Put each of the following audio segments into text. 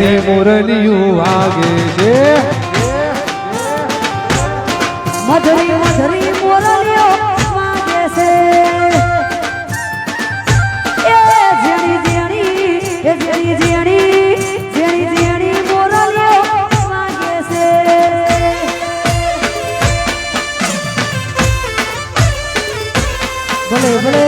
એની મુરલિયું વાગે છે મધરી મધરી મોરલીઓ વાગે છે એ જેણી જેણી એ જેણી જેણી જેણી જેણી મોરલીઓ વાગે છે ભલે ભલે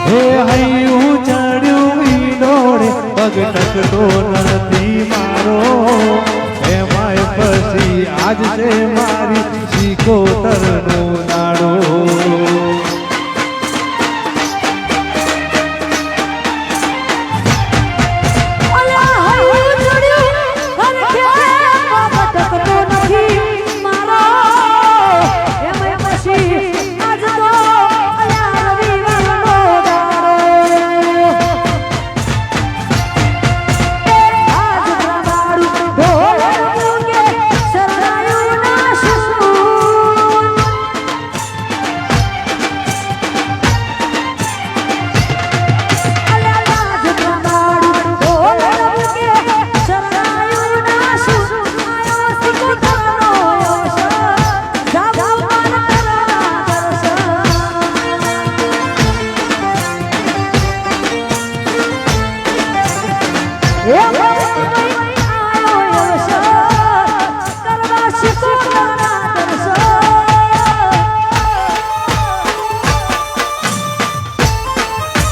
હે હૈયું ચડ્યું ઈડોળે પગ ટકતો નથી મારો એમાંય પછી આજ છે મારી શીકોતરનો દાડો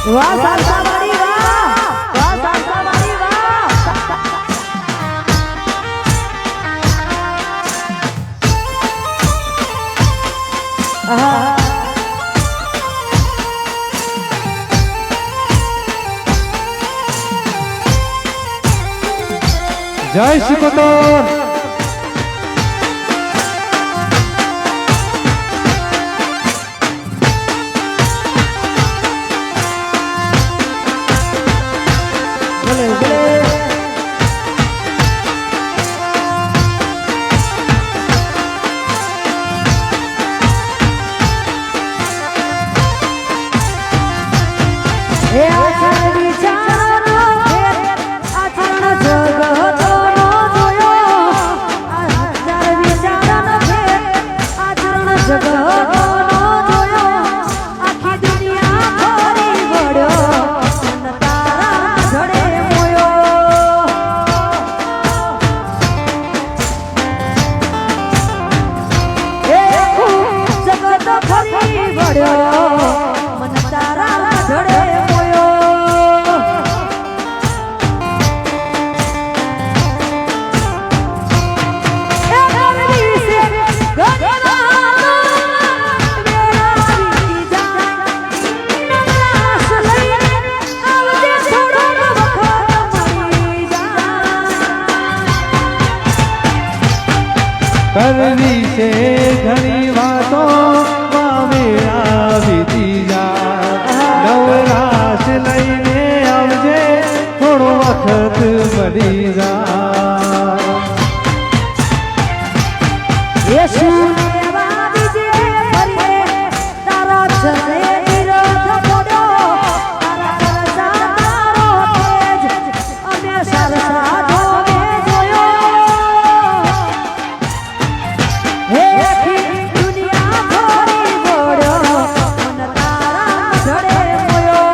વાહ સાસા મારી વાહ વાહ સાસા મારી વાહ જય શીકોતર કરવી છે ઘણી વાતો વેળા વીતી જા નવરાશ લઈને આવજે થોડો વખત મળી જા યેસુ દેવા બીજે ફરીએ તારા ચરે વિરોધ પડ્યો તારા કરતા તારો તેજ અમે સરસા ઢોમે જોયો હે આખી દુનિયા ફરી ગોળ્યો મન તારા ધડે મોયો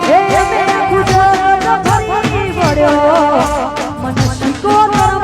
હે અમે ગુજરાત ફરી ગોળ્યો મન શીકો મોયો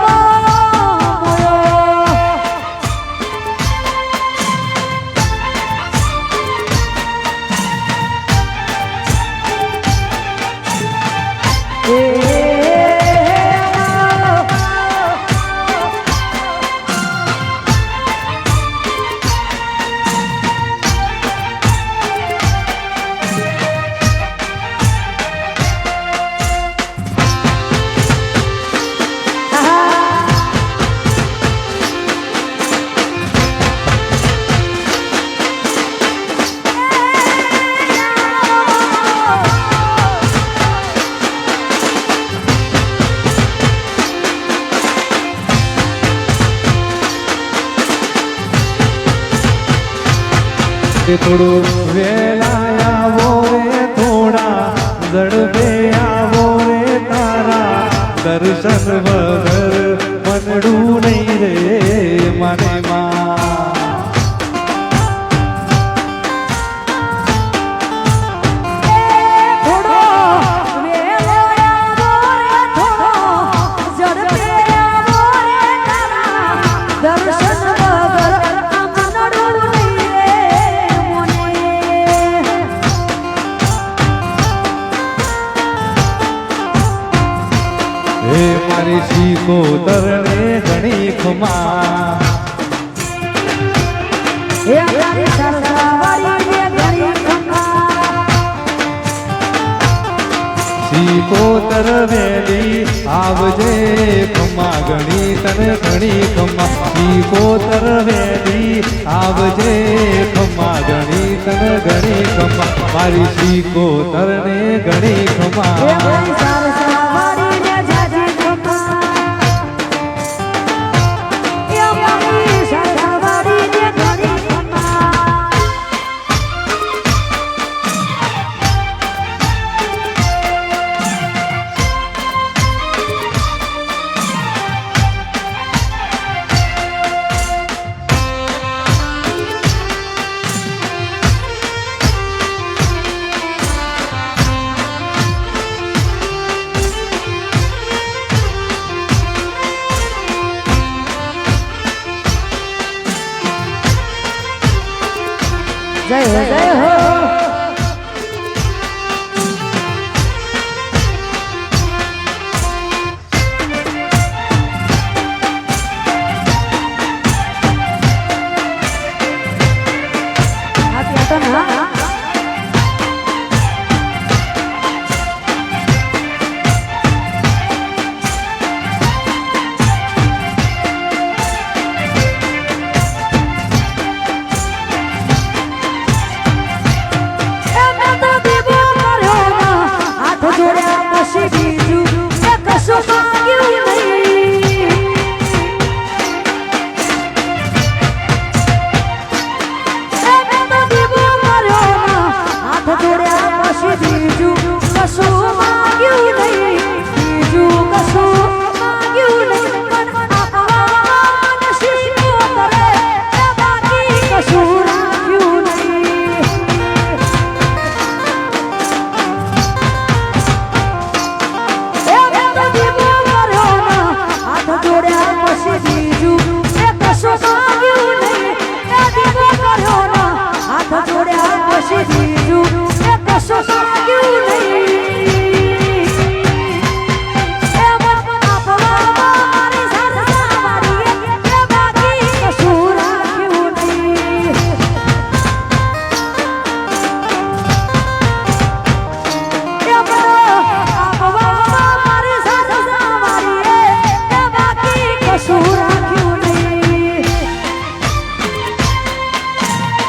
થોડું વેલા આવો રે થોડા ઝડપે આવો રે તારા દર્શન વગર મનડું નહીં રે મને માં થોડો વેલો આવો રે થોડો ઝડપે આવો રે તારા દર્શન વગર આમનડું નહીં રે મોને હે મારી શીખો તરણે ઘણી ખમા હે તારી સરસાવાળી જે ઘણી ખમા શીખો તરવેલી આવજે ખમા ઘણી તને ઘણી ખમા શીખો તરવેલી આવજે ખમા ઘણી તને ઘણી ખમા મારી શીખો તરને ઘણી હે ખમા મારી સરસાવાળી જે જાજી ખમા હે મારી સરસાવાળી જે ઘણી ખમા જય હો જોડ્યા પછી બીજું એક કશું